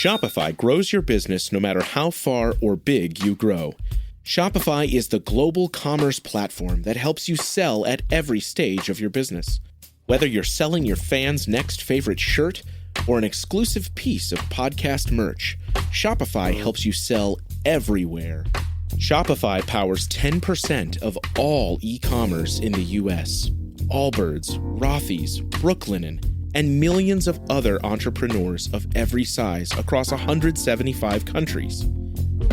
Shopify grows your business no matter how far or big you grow. Shopify is the global commerce platform that helps you sell at every stage of your business. Whether you're selling your fans' next favorite shirt or an exclusive piece of podcast merch, Shopify helps you sell everywhere. Shopify powers 10% of all e-commerce in the U.S. Allbirds, Rothy's, Brooklinen, and millions of other entrepreneurs of every size across 175 countries.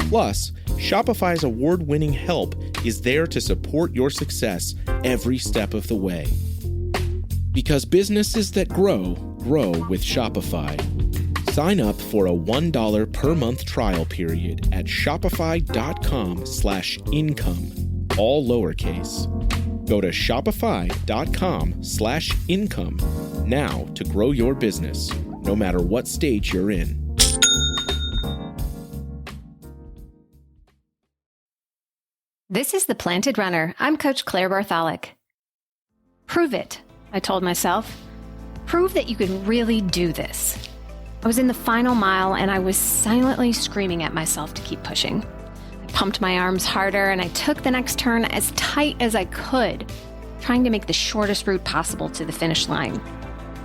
Plus, Shopify's award-winning help is there to support your success every step of the way. Because businesses that grow, grow with Shopify. Sign up for a $1 per month trial period at shopify.com/income, all lowercase. Go to shopify.com/income now to grow your business, no matter what stage you're in. This is The Planted Runner. I'm Coach Claire Bartholic. Prove it, I told myself. Prove that you can really do this. I was in the final mile and I was silently screaming at myself to keep pushing. I pumped my arms harder and I took the next turn as tight as I could, trying to make the shortest route possible to the finish line.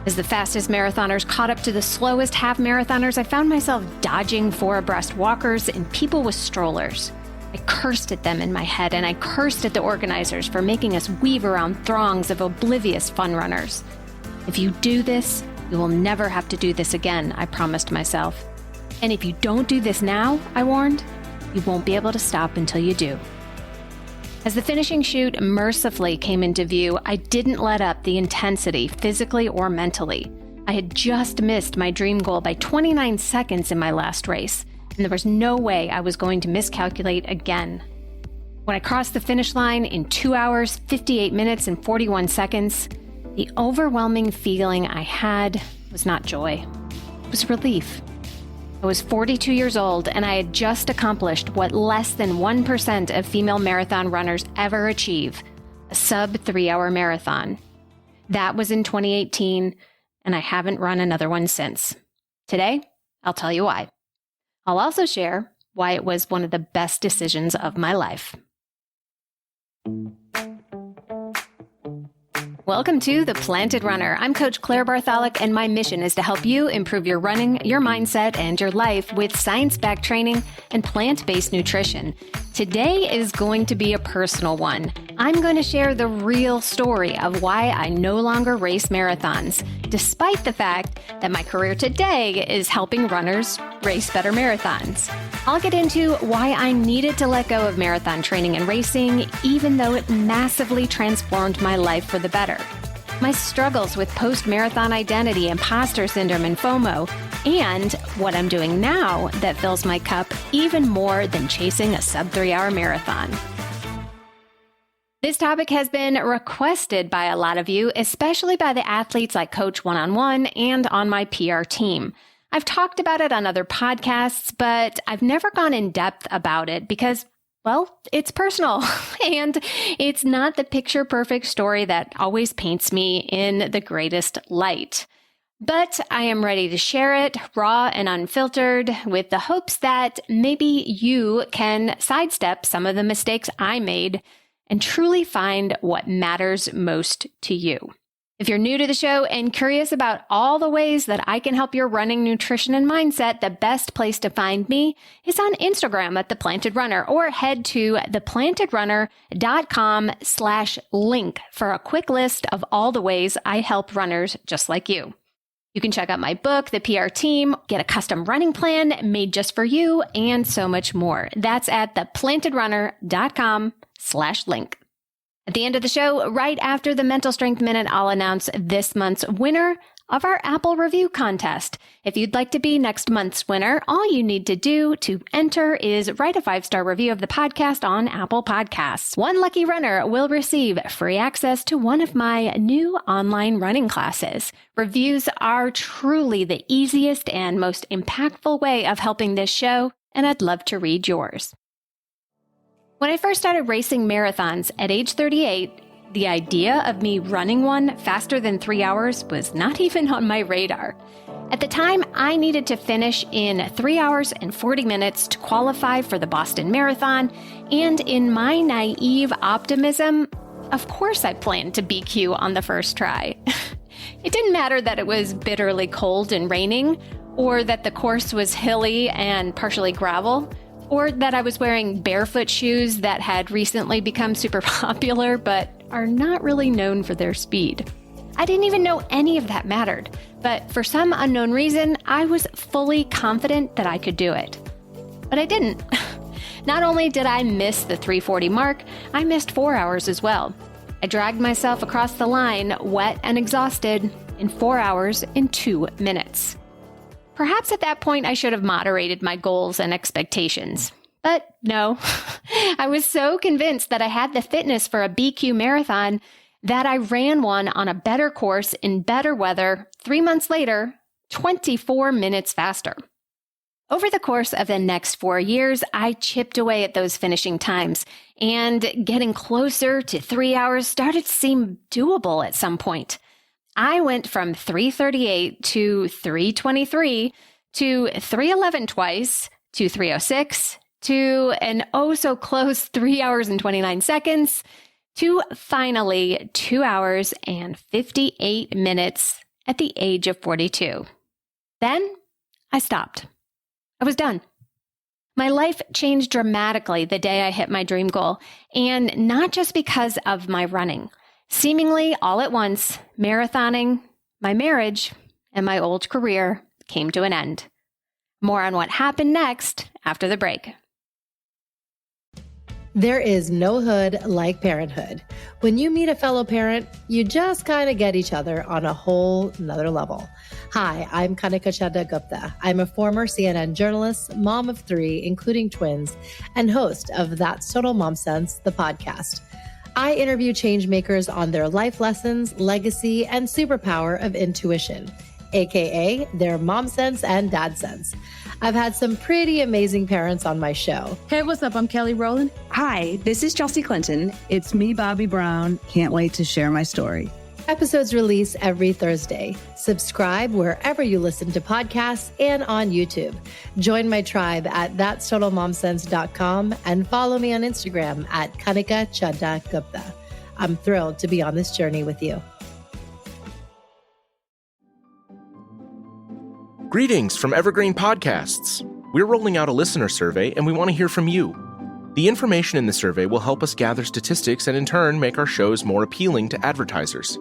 As the fastest marathoners caught up to the slowest half marathoners, I found myself dodging 4 abreast walkers and people with strollers. I cursed at them in my head, and I cursed at the organizers for making us weave around throngs of oblivious fun runners. If you do this, you will never have to do this again, I promised myself. And if you don't do this now, I warned, you won't be able to stop until you do. As the finishing chute mercifully came into view, I didn't let up the intensity, physically or mentally. I had just missed my dream goal by 29 seconds in my last race, and there was no way I was going to miscalculate again. When I crossed the finish line in 2 hours, 58 minutes, and 41 seconds, the overwhelming feeling I had was not joy. It was relief. I was 42 years old, and I had just accomplished what less than 1% of female marathon runners ever achieve, a sub-3 hour marathon. That was in 2018, and I haven't run another one since. Today, I'll tell you why. I'll also share why it was one of the best decisions of my life. Welcome to The Planted Runner. I'm Coach Claire Bartholic, and my mission is to help you improve your running, your mindset, and your life with science-backed training and plant-based nutrition. Today is going to be a personal one. I'm going to share the real story of why I no longer race marathons, despite the fact that my career today is helping runners race better marathons. I'll get into why I needed to let go of marathon training and racing, even though it massively transformed my life for the better. My struggles with post-marathon identity, imposter syndrome, and FOMO, and what I'm doing now that fills my cup even more than chasing a sub-3 hour marathon. This topic has been requested by a lot of you, especially by the athletes I coach one-on-one and on my PR team. I've talked about it on other podcasts, but I've never gone in depth about it because, well, it's personal and it's not the picture-perfect story that always paints me in the greatest light. But I am ready to share it raw and unfiltered with the hopes that maybe you can sidestep some of the mistakes I made and truly find what matters most to you. If you're new to the show and curious about all the ways that I can help your running, nutrition, and mindset, the best place to find me is on Instagram at The Planted Runner, or head to theplantedrunner.com/link for a quick list of all the ways I help runners just like you. You can check out my book, The PR Team, get a custom running plan made just for you, and so much more. That's at theplantedrunner.com/link. At the end of the show, right after the Mental Strength Minute, I'll announce this month's winner of our Apple Review contest. If you'd like to be next month's winner, all you need to do to enter is write a 5-star review of the podcast on Apple Podcasts. One lucky runner will receive free access to one of my new online running classes. Reviews are truly the easiest and most impactful way of helping this show, and I'd love to read yours. When I first started racing marathons at age 38, the idea of me running one faster than 3 hours was not even on my radar. At the time, I needed to finish in 3 hours and 40 minutes to qualify for the Boston Marathon, and in my naive optimism, of course I planned to BQ on the first try. It didn't matter that it was bitterly cold and raining, or that the course was hilly and partially gravel, or that I was wearing barefoot shoes that had recently become super popular but are not really known for their speed. I didn't even know any of that mattered, but for some unknown reason, I was fully confident that I could do it. But I didn't. Not only did I miss the 3:40 mark, I missed 4 hours as well. I dragged myself across the line, wet and exhausted, in 4 hours and 2 minutes. Perhaps at that point I should have moderated my goals and expectations. But no, I was so convinced that I had the fitness for a BQ marathon that I ran one on a better course in better weather 3 months later, 24 minutes faster. Over the course of the next 4 years, I chipped away at those finishing times, and getting closer to 3 hours started to seem doable at some point. I went from 3:38 to 3:23 to 3:11 twice to 3:06 to an oh-so-close 3 hours and 29 seconds to finally 2 hours and 58 minutes at the age of 42. Then I stopped. I was done. My life changed dramatically the day I hit my dream goal, and not just because of my running. Seemingly all at once, marathoning, my marriage, and my old career came to an end. More on what happened next after the break. There is no hood like parenthood. When you meet a fellow parent, you just kind of get each other on a whole nother level. Hi, I'm Kanika Chadda Gupta. I'm a former CNN journalist, mom of 3, including twins, and host of That's Total Mom Sense, the podcast. I interview change makers on their life lessons, legacy, and superpower of intuition, aka their mom sense and dad sense. I've had some pretty amazing parents on my show. Hey, what's up? I'm Kelly Rowland. Hi, this is Chelsea Clinton. It's me, Bobby Brown. Can't wait to share my story. Episodes release every Thursday. Subscribe wherever you listen to podcasts and on YouTube. Join my tribe at that'stotalmomsense.com and follow me on Instagram at Kanika Chadda Gupta. I'm thrilled to be on this journey with you. Greetings from Evergreen Podcasts. We're rolling out a listener survey, and we want to hear from you. The information in the survey will help us gather statistics and in turn make our shows more appealing to advertisers.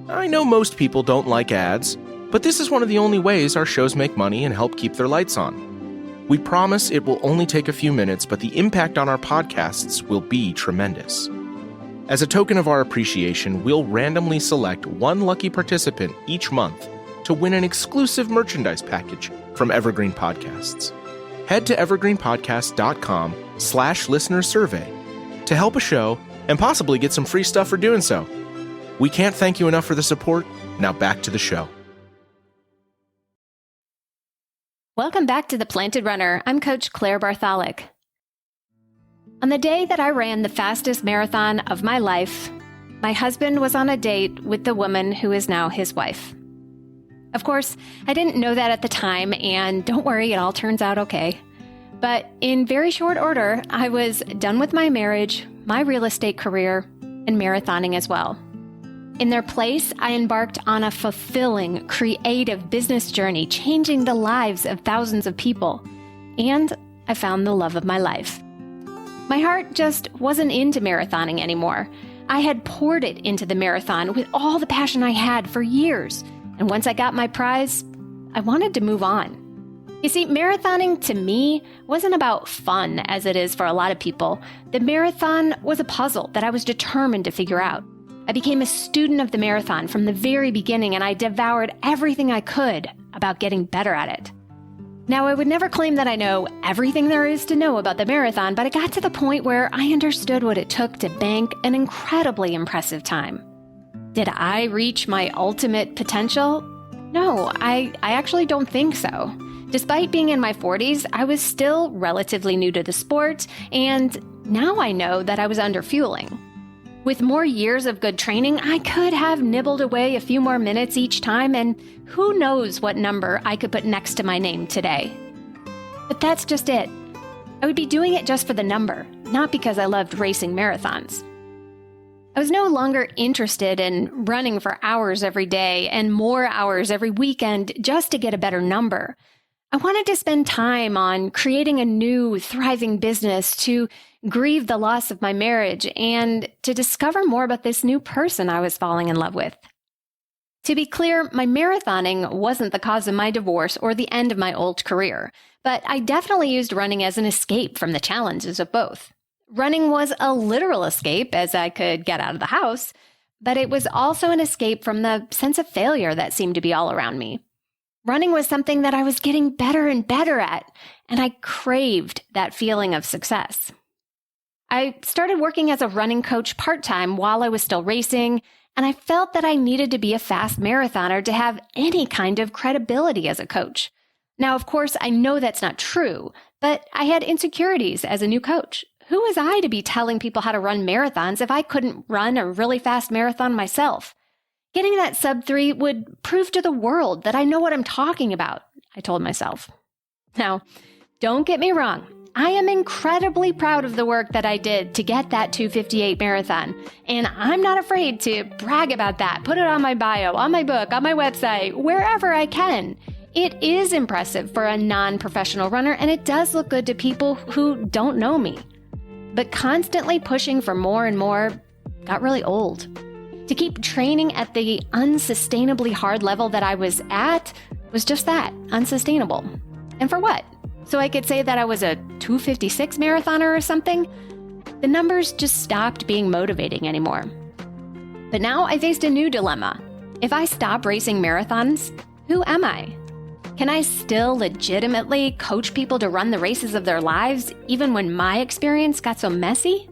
I know most people don't like ads, but this is one of the only ways our shows make money and help keep their lights on. We promise it will only take a few minutes, but the impact on our podcasts will be tremendous. As a token of our appreciation, we'll randomly select one lucky participant each month to win an exclusive merchandise package from Evergreen Podcasts. Head to evergreenpodcast.com/listenersurvey to help a show and possibly get some free stuff for doing so. We can't thank you enough for the support. Now back to the show. Welcome back to The Planted Runner. I'm Coach Claire Bartholic. On the day that I ran the fastest marathon of my life, my husband was on a date with the woman who is now his wife. Of course, I didn't know that at the time, and don't worry, it all turns out okay. But in very short order, I was done with my marriage, my real estate career, and marathoning as well. In their place, I embarked on a fulfilling, creative business journey, changing the lives of thousands of people. And I found the love of my life. My heart just wasn't into marathoning anymore. I had poured it into the marathon with all the passion I had for years. And once I got my prize, I wanted to move on. You see, marathoning to me wasn't about fun as it is for a lot of people. The marathon was a puzzle that I was determined to figure out. I became a student of the marathon from the very beginning, and I devoured everything I could about getting better at it. Now, I would never claim that I know everything there is to know about the marathon, but I got to the point where I understood what it took to bank an incredibly impressive time. Did I reach my ultimate potential? No, I actually don't think so. Despite being in my 40s, I was still relatively new to the sport, and now I know that I was underfueling. With more years of good training, I could have nibbled away a few more minutes each time, and who knows what number I could put next to my name today. But that's just it. I would be doing it just for the number, not because I loved racing marathons. I was no longer interested in running for hours every day and more hours every weekend just to get a better number. I wanted to spend time on creating a new, thriving business, to grieve the loss of my marriage, and to discover more about this new person I was falling in love with. To be clear, my marathoning wasn't the cause of my divorce or the end of my old career, but I definitely used running as an escape from the challenges of both. Running was a literal escape, as I could get out of the house, but it was also an escape from the sense of failure that seemed to be all around me. Running was something that I was getting better and better at, and I craved that feeling of success. I started working as a running coach part-time while I was still racing, and I felt that I needed to be a fast marathoner to have any kind of credibility as a coach. Now, of course, I know that's not true, but I had insecurities as a new coach. Who was I to be telling people how to run marathons if I couldn't run a really fast marathon myself? Getting that Sub-3 would prove to the world that I know what I'm talking about, I told myself. Now, don't get me wrong. I am incredibly proud of the work that I did to get that 2:58 marathon, and I'm not afraid to brag about that, put it on my bio, on my book, on my website, wherever I can. It is impressive for a non-professional runner, and it does look good to people who don't know me. But constantly pushing for more and more got really old. To keep training at the unsustainably hard level that I was at was just that, unsustainable. And for what? So I could say that I was a 2:56 marathoner or something? The numbers just stopped being motivating anymore. But now I faced a new dilemma. If I stop racing marathons, who am I? Can I still legitimately coach people to run the races of their lives, even when my experience got so messy?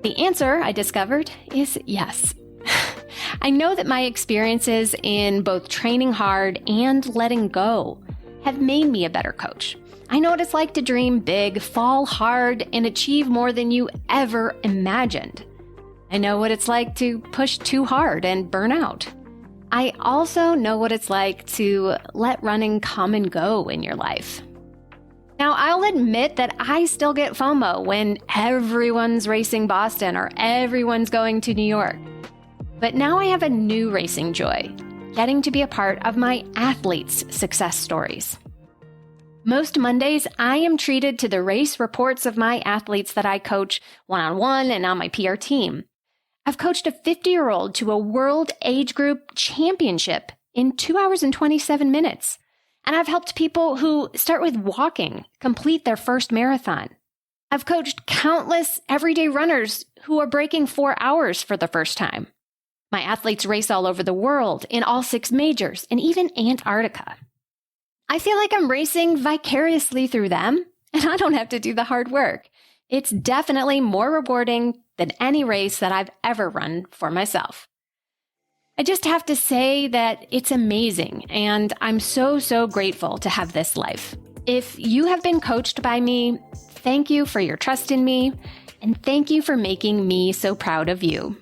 The answer, I discovered, is yes. I know that my experiences in both training hard and letting go have made me a better coach. I know what it's like to dream big, fall hard, and achieve more than you ever imagined. I know what it's like to push too hard and burn out. I also know what it's like to let running come and go in your life. Now, I'll admit that I still get FOMO when everyone's racing Boston or everyone's going to New York. But now I have a new racing joy, getting to be a part of my athletes' success stories. Most Mondays, I am treated to the race reports of my athletes that I coach one-on-one and on my PR team. I've coached a 50-year-old to a world age group championship in 2 hours and 27 minutes. And I've helped people who start with walking complete their first marathon. I've coached countless everyday runners who are breaking 4 hours for the first time. My athletes race all over the world, in all 6 majors, and even Antarctica. I feel like I'm racing vicariously through them, and I don't have to do the hard work. It's definitely more rewarding than any race that I've ever run for myself. I just have to say that it's amazing, and I'm so grateful to have this life. If you have been coached by me, thank you for your trust in me, and thank you for making me so proud of you.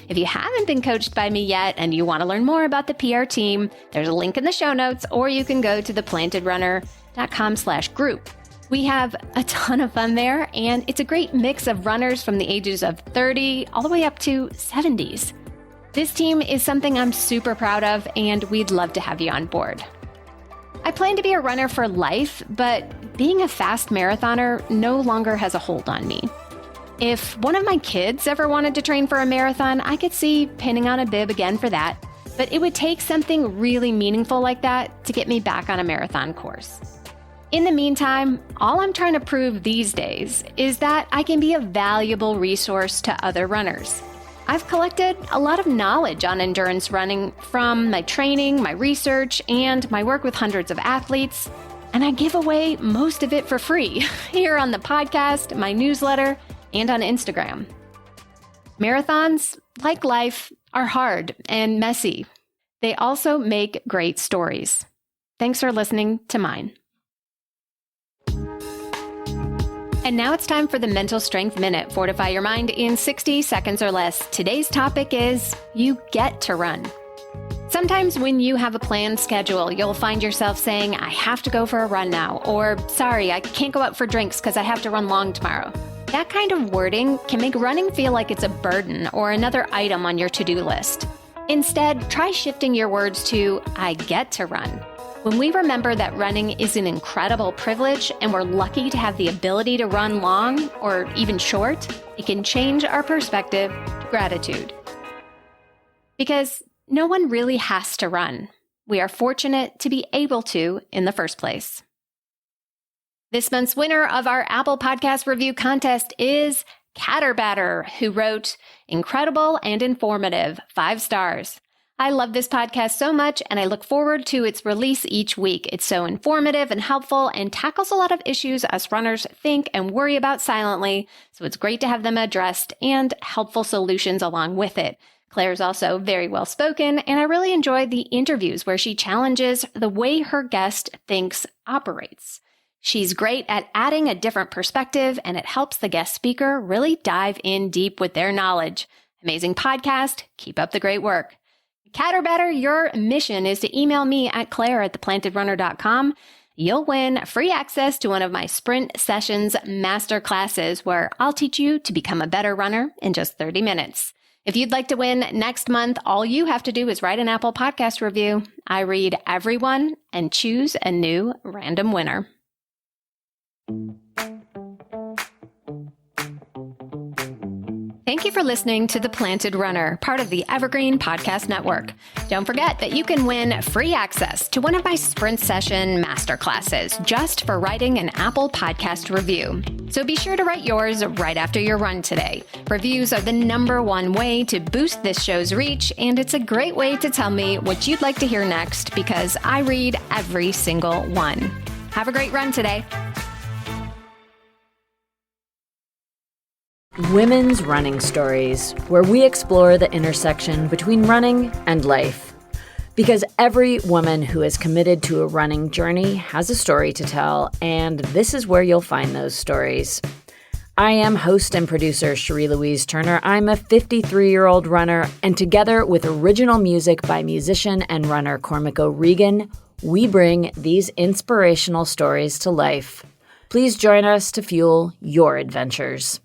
If you haven't been coached by me yet and you want to learn more about the PR team, there's a link in the show notes, or you can go to theplantedrunner.com/group. We have a ton of fun there, and it's a great mix of runners from the ages of 30 all the way up to 70s. This team is something I'm super proud of, and we'd love to have you on board. I plan to be a runner for life, but being a fast marathoner no longer has a hold on me. If one of my kids ever wanted to train for a marathon, I could see pinning on a bib again for that, but it would take something really meaningful like that to get me back on a marathon course. In the meantime, all I'm trying to prove these days is that I can be a valuable resource to other runners. I've collected a lot of knowledge on endurance running from my training, my research, and my work with hundreds of athletes, and I give away most of it for free here on the podcast, my newsletter, and on Instagram. Marathons, like life, are hard and messy. They also make great stories. Thanks for listening to mine. And now it's time for the Mental Strength Minute. Fortify your mind in 60 seconds or less. Today's topic is you get to run. Sometimes when you have a planned schedule, you'll find yourself saying, I have to go for a run now, or sorry, I can't go out for drinks because I have to run long tomorrow. That kind of wording can make running feel like it's a burden or another item on your to-do list. Instead, try shifting your words to, I get to run. When we remember that running is an incredible privilege and we're lucky to have the ability to run long or even short, it can change our perspective to gratitude. Because no one really has to run. We are fortunate to be able to in the first place. This month's winner of our Apple Podcast Review Contest is Catterbatter, who wrote, incredible and informative, 5 stars. I love this podcast so much, and I look forward to its release each week. It's so informative and helpful and tackles a lot of issues us runners think and worry about silently, so it's great to have them addressed and helpful solutions along with it. Claire's also very well spoken, and I really enjoy the interviews where she challenges the way her guest thinks operates. She's great at adding a different perspective, and it helps the guest speaker really dive in deep with their knowledge. Amazing podcast. Keep up the great work. Catterbatter, your mission is to email me at claire@theplantedrunner.com. You'll win free access to one of my Sprint Sessions master classes where I'll teach you to become a better runner in just 30 minutes. If you'd like to win next month, all you have to do is write an Apple Podcast review. I read every one and choose a new random winner. Thank you for listening to The Planted Runner, part of the Evergreen Podcast Network. Don't forget that you can win free access to one of my Sprint Session masterclasses just for writing an Apple Podcast review. So be sure to write yours right after your run today. Reviews are the #1 way to boost this show's reach, and it's a great way to tell me what you'd like to hear next because I read every single one. Have a great run today. Women's Running Stories, where we explore the intersection between running and life. Because every woman who is committed to a running journey has a story to tell, and this is where you'll find those stories. I am host and producer Cherie Louise Turner. I'm a 53-year-old runner, and together with original music by musician and runner Cormac O'Regan, we bring these inspirational stories to life. Please join us to fuel your adventures.